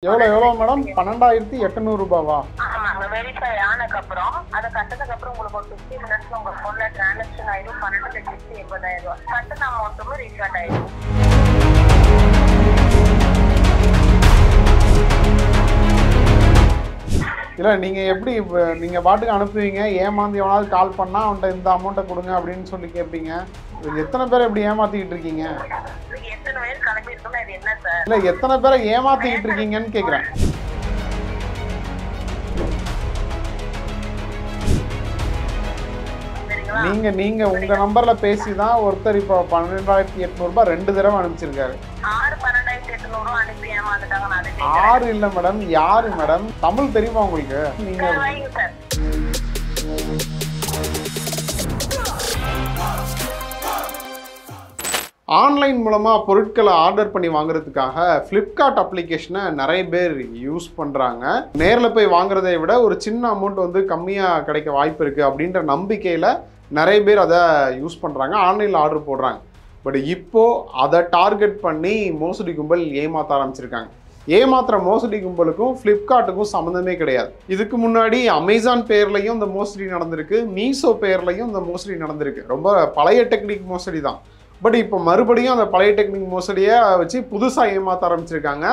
எவ்வளோ மேடம்? 12,800 ரூபாவா? ஆமாங்க. வெரிஃபை ஆனதுக்கப்புறம் அதை கட்டதுக்கப்புறம் உங்களுக்கு ஒரு 50 மினிட்ஸ்ல உங்க ஃபோன்ல டிரான்சாக்ஷன் ஆயிடும். 12,80,000 ரூபாய். கட்டின அமௌண்ட்டுமே ரீஃபண்ட் ஆயிடும். இல்லை நீங்கள் எப்படி நீங்கள் பாட்டுக்கு அனுப்புவீங்க, ஏமாந்து எவனாவது கால் பண்ணால் அவன்கிட்ட இந்த அமௌண்ட்டை கொடுங்க அப்படின்னு சொல்லி கேட்பீங்க. எத்தனை பேரை எப்படி ஏமாற்றிக்கிட்டு இருக்கீங்க? எத்தனை பேர் கிளம்பி இருக்குன்னா இது என்ன சார்? இல்லை எத்தனை பேரை ஏமாற்றிக்கிட்டு இருக்கீங்கன்னு கேட்குறேன். நீங்க உங்க நம்பர்ல பேசி தான் ஒருத்தர் இப்போ 12,800 ரூபாய் 2 தடவை அனுப்பிச்சிருக்காரு. 12,800 அனுப்பி ஏமாந்துட்டாங்க. 6 இல்ல மேடம், யாரு மேடம்? தமிழ் தெரியுமா உங்களுக்கு? நீங்க ஆன்லைன் மூலமாக பொருட்களை ஆர்டர் பண்ணி வாங்குறதுக்காக ஃப்ளிப்கார்ட் அப்ளிகேஷனை நிறைய பேர் யூஸ் பண்ணுறாங்க. நேரில் போய் வாங்குறதை விட ஒரு சின்ன அமௌண்ட் வந்து கம்மியாக கிடைக்க வாய்ப்பு இருக்குது அப்படின்ற நம்பிக்கையில் நிறைய பேர் அதை யூஸ் பண்ணுறாங்க, ஆன்லைனில் ஆர்டர் போடுறாங்க. பட் இப்போது அதை டார்கெட் பண்ணி மோசடி கும்பல் ஏமாற்ற ஆரம்பிச்சிருக்காங்க. ஏமாத்துற மோசடி கும்பலுக்கும் ஃப்ளிப்கார்ட்டுக்கும் சம்மந்தமே கிடையாது. இதுக்கு முன்னாடி அமேசான் பேர்லையும் இந்த மோசடி நடந்திருக்கு, மீஷோ பேர்லையும் இந்த மோசடி நடந்திருக்கு. ரொம்ப பழைய டெக்னிக் மோசடி தான். பட் இப்போ மறுபடியும் அந்த பழைய டெக்னிக் மோசடியை வச்சு புதுசாக ஏமாற்ற ஆரம்பிச்சிருக்காங்க.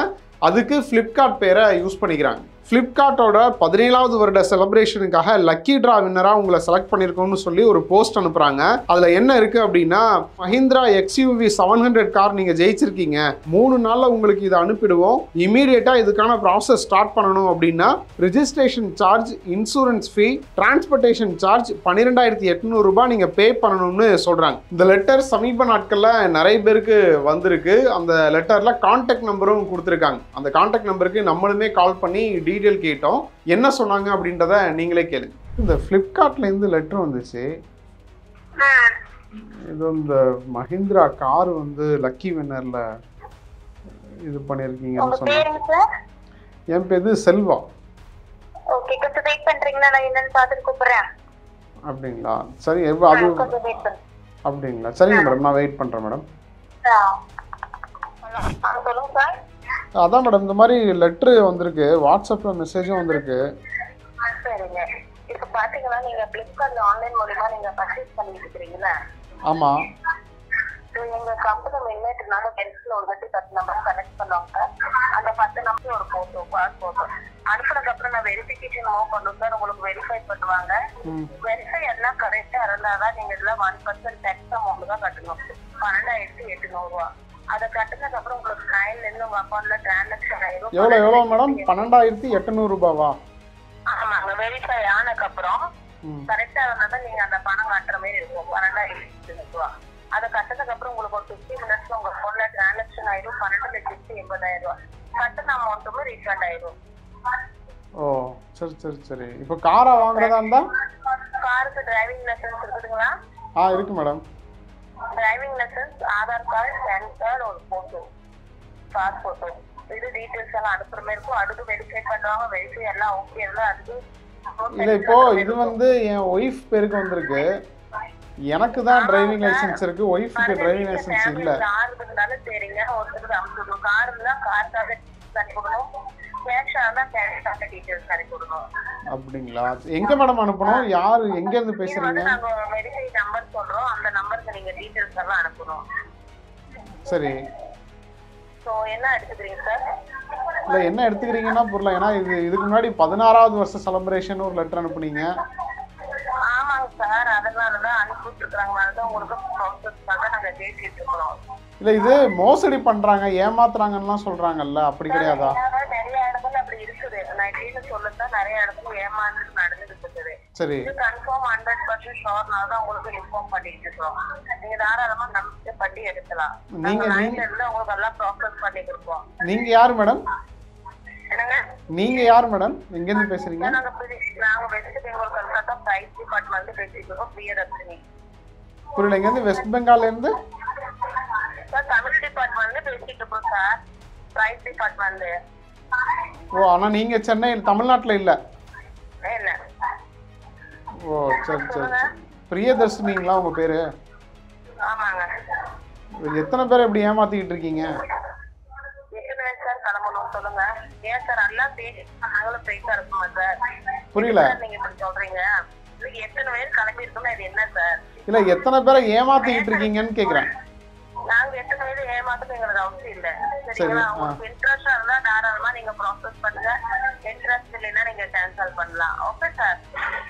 அதுக்கு ஃப்ளிப்கார்ட் பேரை யூஸ் பண்ணிக்கிறாங்க. ஃப்ளிப்கார்ட்டோட 17வது வருட செலிப்ரேஷனுக்காக லக்கி ட்ரா வின்னராக உங்களை செலக்ட் பண்ணியிருக்கோம்னு சொல்லி ஒரு போஸ்ட் அனுப்புகிறாங்க. அதில் என்ன இருக்குது அப்படின்னா, மஹிந்திரா XUV 700 கார் நீங்கள் ஜெயிச்சிருக்கீங்க, 3 நாளில் உங்களுக்கு இதை அனுப்பிடுவோம். இமீடியட்டாக இதுக்கான ப்ராசஸ் ஸ்டார்ட் பண்ணணும் அப்படின்னா ரிஜிஸ்ட்ரேஷன் சார்ஜ், இன்சூரன்ஸ் ஃபீ, டிரான்ஸ்போர்ட்டேஷன் சார்ஜ் 12,800 ரூபாய் நீங்கள் பே பண்ணணும்னு சொல்கிறாங்க. இந்த லெட்டர் சமீப நாட்களில் நிறைய பேருக்கு வந்திருக்கு. அந்த லெட்டரில் கான்டாக்ட் நம்பரும் கொடுத்துருக்காங்க. அந்த கான்டாக்ட் நம்பருக்கு நம்மளுமே கால் பண்ணி டீட்டெயில் கேட்டோம். என்ன சொன்னாங்க அப்படின்றத நீங்களே கேளுங்க. இந்த ஃப்ளிப்கார்ட்லேருந்து லெட்டர் வந்துச்சு. இது இந்த மஹிந்திரா கார் வந்து லக்கி வின்னரில் இது பண்ணியிருக்கீங்கன்னு சொன்னாங்க. என் பேர் செல்வா. ஓகே, கொஞ்சம் வெயிட் பண்றீங்களா? நான் என்னன்னு பார்த்துட்டு கூப்பிடுறேன். அப்படிங்களா? சரி, அது அப்படிங்களா? சரிங்க மேடம், நான் வெயிட் பண்ணுறேன் மேடம். சொல்லுங்க சார். அதான் மேடம், இந்த மாதிரி லெட்ரு வந்திருக்கு, வாட்ஸ்அப்பில் மெசேஜும் வந்திருக்கு. சரிங்க. இப்போ பார்த்தீங்கன்னா நீங்கள் ஃப்ளிப்கார்ட்ல ஆன்லைன் மூலமா நீங்கள் பர்ச்சேஸ் பண்ணிட்டு இருக்கிறீங்களா? ஆமாம். எங்கள் கம்பெனி மின்னேற்றனால பென்சில் ஒரு 10 நம்பர் கனெக்ட் பண்ணுவாங்க. அந்த 10 நம்பர் ஒரு ஃபோட்டோ, பாஸ்போர்ட் அனுப்புனதுக்கப்புறம் நான் வெரிஃபிகேஷன் மூவ் பண்ணுவோம் சார். உங்களுக்கு வெரிஃபை பண்ணுவாங்க. வெரிஃபை எல்லாம் கரெக்டாக இருந்தால் தான் நீங்கள் இதில் 1% டேக்ஸ் அமௌண்ட் தான் கட்டணும். 12,800 ரூபா. அதை கட்டினதுக்கு அப்புறம் உங்களுக்கு கையில இருந்து உங்க அக்கௌண்ட்ல டிரான்சாக்ஷன் ஆயிடும். எவ்வளோ மேடம்? 12,800 ரூபாவா? ஆமாங்க. வெரிஃபை ஆனதுக்கு அப்புறம் கரெக்டா இருந்தா நீங்க அந்த பணம் கட்டுற மாதிரி இருக்கும். 12,800 ரூபா. அதை கட்டினதுக்கு அப்புறம் உங்களுக்கு ஒரு 50 மினிட்ஸ்ல உங்க போன்ல டிரான்சாக்ஷன் ஆயிடும். 12,80,000 ரூபா. கட்டின அமௌண்ட்டுமே ரீஃபண்ட் ஆயிடும். ஓ, சரி சரி சரி. இப்போ காரா வாங்குறதா இருந்தா? காருக்கு டிரைவிங் லைசன்ஸ் இருக்குதுங்களா? இருக்கு madam. Driving license, Aadhaar card, pan card, ஒரு போட்டோ, பாஸ்போர்ட், இது டீடைல்ஸ் எல்லாம் அனுப்புற மாதிரி இருக்கும். அதுக்கு வெரிஃபை பண்ணுவாங்க. வெரிஃபை எல்லாம் ஓகே இருந்தா அதுக்கு இல்ல. இப்போ இது வந்து என் ஒய்ஃப் பேருக்கு வந்திருக்கு. எனக்கு தான் டிரைவிங் லைசன்ஸ் இருக்கு, ஒய்ஃப்க்கு டிரைவிங் லைசன்ஸ் இல்ல. காருக்குனால சரிங்க. ஒருத்தருக்கு அனுப்பிடுவோம். காருன்னா காருக்காக அனுப்பி கொடுக்கணும். கேஷ் ஆனா கேஷ் டீடைல்ஸ் அனுப்பி கொடுக்கணும். அப்படிங்களா? எங்க மேடம் அனுப்பணும்? யாரு எங்க இருந்து பேசுறீங்க? நாங்க வெரிஃபை நம்பர் சொல்றோம். அந்த நம்பருக்கு நீங்க டீடைல்ஸ் எல்லாம் அனுப்பணும். சரி. சோ என்ன எடுத்துக்கிறீங்க சார்? இல்ல, என்ன எடுத்துக்கிறீங்கன்னா புரியல. ஏன்னா இதுக்கு முன்னாடி 16வது வருஷ செலிப்ரேஷன் ஒரு லெட்டர் அனுப்புனீங்க. ஆமாங்க சார், அதனாலதான் அனுப்பிட்டு இருக்காங்க. உங்களுக்கு ப்ராசஸ்க்காக நாங்க பேசிட்டு இருக்கிறோம். இல்ல, இது மோசடி பண்றாங்க, ஏமாத்துறாங்கன்னு சொல்றாங்கல்ல, அப்படி கிடையாதா? நிறைய இடத்துல அப்படி இருக்குது. நான் எப்படின்னு சொல்லத்தான் நிறைய இடத்துல ஏமாந்து நடந்துட்டு இருக்குது. சரி. இது கன்ஃபார்ம் 100% ஷோர்னால தான் உங்களுக்கு இன்ஃபார்ம் பண்ணிட்டு இருக்கோம். நீங்க தாராளமா நம்பிக்கை பண்ணி எடுக்கலாம். நீங்க உங்களுக்கு எல்லாம் ப்ராசஸ் பண்ணி கொடுப்போம். நீங்க யாரு மேடம்? என்னங்க? நீங்க யாரு மேடம்? எங்க இருந்து பேசுறீங்க? நாங்க west Bengal Calcutta prize department பேசிட்டு இருக்கோம். பிரியதர்ஷினி. புரியல. எங்க இருந்து? வெஸ்ட் பெங்கால்ல இருந்து சார். தமிழ் டிபார்ட்மெண்ட் பேசிட்டு இருக்கோம் சார். Price department. ஓ, ஆனா நீங்க சென்னை தமிழ்நாட்டுல இல்ல? இல்ல. ஓ, சரி சரி. பிரியதர்ஷினிங்களா உங்க பேரு? ஆமாங்க. எத்தனை பேர் இப்படி ஏமாத்திக்கிட்டு இருக்கீங்க? எத்தனை சார் கிளம்பணும்? சொல்லுங்க. ஏன் சார் நல்லா பேசி நாங்களும் பேச இருக்குமா சார்? புரியல. நீங்க இப்படி சொல்றீங்க. எத்தனை பேர் கிளம்பி இருக்கோம், இது என்ன சார்? இல்ல எத்தனை பேரை ஏமாத்திக்கிட்டு இருக்கீங்கன்னு கேக்குறேன். நாங்க எத்தனை பேர் ஏமாத்துறது எங்களுக்கு அவசியம் இல்ல. சரிங்களா? உங்களுக்கு இன்ட்ரெஸ்டா இருந்தா தாராளமா நீங்க ப்ராசஸ் பண்ணுங்க. இன்ட்ரெஸ்ட் இல்லைன்னா நீங்க கேன்சல் பண்ணலாம். Okay sir.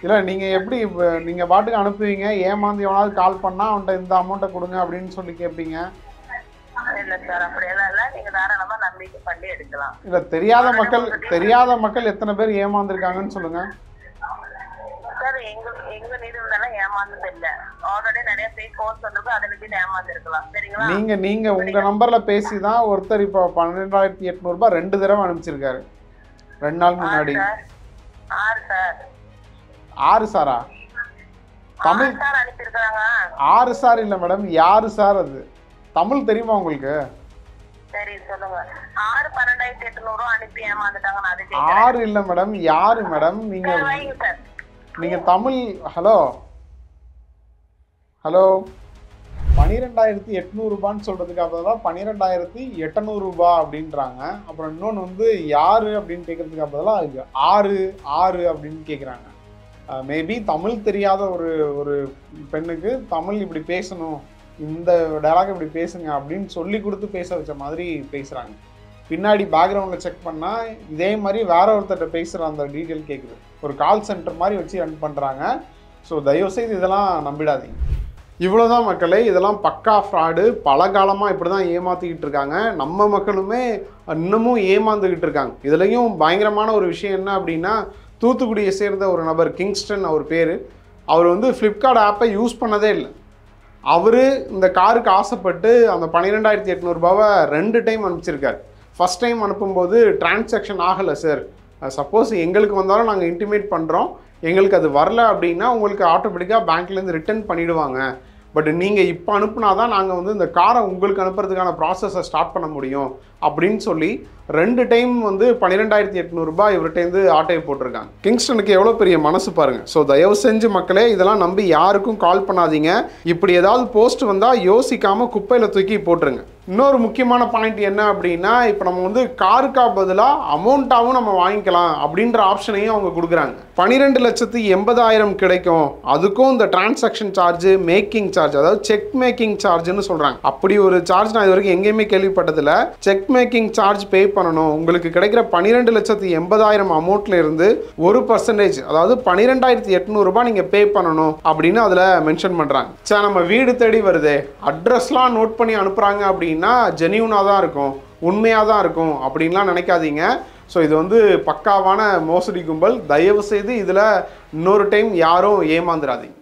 இல்ல நீங்க எப்படி நீங்க பாட்டுக்கு அனுப்புவீங்க, ஏமாந்து எவனாவது கால் பண்ணா அவன்கிட்ட இந்த அமௌண்ட்டை கொடுங்க அப்படின்னு சொல்லி கேட்பீங்க? இல்ல சார், அப்படியெல்லாம் இல்ல. நீங்க தாராளமா நம்பிக்கை பண்ணி எடுக்கலாம். இல்ல தெரியாத மக்கள் எத்தனை பேர் ஏமாந்துருக்காங்கன்னு சொல்லுங்க சார். எங்க நிறுவனம் ஏமாந்தது இல்ல. ஆல்ரெடி நிறைய ஃபேக் கோர்ஸ் வந்திருக்கு, அதை நிறுத்தி ஏமாந்து இருக்கலாம். சரிங்களா? நீங்க உங்க நம்பர்ல பேசிதான் ஒருத்தர் இப்போ 12,800 ரூபாய் 2 தடவை அனுப்பிச்சிருக்காரு 2 நாள் முன்னாடி. 6 சாரா? தமிழ் சார் அனுப்பியிருக்காங்க. 6 சார் இல்ல மேடம், யாரு சார் அது? தமிழ் தெரியுமா உங்களுக்கு? சரி சொல்லுங்க. 12,800 அனுப்பி ஏமாந்துட்டாங்க. 6 இல்ல மேடம், யாரு மேடம்? நீங்க தமிழ். ஹலோ 12,800 ரூபான்னு சொல்றதுக்கு அப்பதான் 12,800 ரூபாய் அப்படின்றாங்க. அப்புறம் இன்னொன்னு வந்து யாரு அப்படின்னு கேட்கறதுக்கு அப்பதான் 6 அப்படின்னு கேட்குறாங்க. மேபி தமிழ் தெரியாத ஒரு பெண்ணுக்கு தமிழ் இப்படி பேசணும், இந்த டயலாக் இப்படி பேசுங்க அப்படின்னு சொல்லி கொடுத்து பேச வச்ச மாதிரி பேசுகிறாங்க. பின்னாடி பேக்ரவுண்டில் செக் பண்ணால் இதே மாதிரி வேற ஒருத்தர்கிட்ட பேசுகிற அந்த டீட்டெயில் கேட்குது. ஒரு கால் சென்டர் மாதிரி வச்சு ரன் பண்ணுறாங்க. ஸோ தயவுசெய்து இதெல்லாம் நம்பிடாதீங்க. இவ்வளோதான் மக்களே, இதெல்லாம் பக்கா ஃப்ராடு. பல காலமாக இப்படி தான் ஏமாற்றிக்கிட்டு இருக்காங்க. நம்ம மக்களுமே இன்னமும் ஏமாந்துக்கிட்டு இருக்காங்க. இதுலேயும் பயங்கரமான ஒரு விஷயம் என்ன அப்படின்னா, தூத்துக்குடியை சேர்ந்த ஒரு நபர், கிங்ஸ்டன் அவர் பேர். அவர் வந்து ஃப்ளிப்கார்ட் ஆப்பை யூஸ் பண்ணதே இல்லை. அவர் இந்த காருக்கு ஆசைப்பட்டு அந்த 12,800 ரூபாவை 2 டைம் அனுப்பிச்சிருக்காரு. ஃபஸ்ட் டைம் அனுப்பும்போது டிரான்சாக்ஷன் ஆகலை சார், சப்போஸ் எங்களுக்கு வந்தாலும் நாங்கள் இன்டிமேட் பண்ணுறோம், எங்களுக்கு அது வரல அப்படின்னா உங்களுக்கு ஆட்டோமேட்டிக்காக பேங்க்லேருந்து ரிட்டர்ன் பண்ணிவிடுவாங்க. பட் நீங்கள் இப்போ அனுப்புனா தான் நாங்கள் வந்து இந்த காரை உங்களுக்கு அனுப்புறதுக்கான ப்ராசஸை ஸ்டார்ட் பண்ண முடியும் அப்படின்னு சொல்லி 2 டைம் வந்து 12,800 ரூபாய் இவர்கிட்டேருந்து ஆட்டையை போட்டிருக்காங்க. கிங்ஸ்டனுக்கு எவ்வளோ பெரிய மனசு பாருங்கள். ஸோ தயவு செஞ்சு மக்களே இதெல்லாம் நம்பி யாருக்கும் கால் பண்ணாதீங்க. இப்படி ஏதாவது போஸ்ட் வந்தால் யோசிக்காமல் குப்பையில் தூக்கி போட்டுருங்க. இன்னொரு முக்கியமான பாயிண்ட் என்ன அப்படின்னா, இப்போ நம்ம வந்து காருக்கா பதிலாக அமௌண்ட்டாகவும் நம்ம வாங்கிக்கலாம் அப்படின்ற ஆப்ஷனையும் அவங்க கொடுக்குறாங்க. 12,80,000 கிடைக்கும். அதுக்கும் இந்த டிரான்சாக்ஷன் சார்ஜ், மேக்கிங் சார்ஜ், அதாவது செக் மேக்கிங் சார்ஜ்னு சொல்கிறாங்க. அப்படி ஒரு சார்ஜ் நான் இது வரைக்கும் எங்கேயுமே கேள்விப்பட்டதில்லை. செக் மேக்கிங் சார்ஜ் பே பண்ணணும். உங்களுக்கு கிடைக்கிற 12,80,000 அமௌண்ட்ல இருந்து 1%, அதாவது 12,800 ரூபாய் நீங்கள் பே பண்ணணும் அப்படின்னு அதில் மென்ஷன் பண்ணுறாங்க. சார் நம்ம வீடு தேடி வருது, அட்ரஸ்லாம் நோட் பண்ணி அனுப்புகிறாங்க அப்படின்னா ஜெனியூனாக தான் இருக்கும், உண்மையாக தான் இருக்கும் அப்படின்லாம் நினைக்காதீங்க. ஸோ இது வந்து பக்காவான மோசடி கும்பல். தயவு செய்து இதில் இன்னொரு டைம் யாரும் ஏமாந்துடாதீங்க.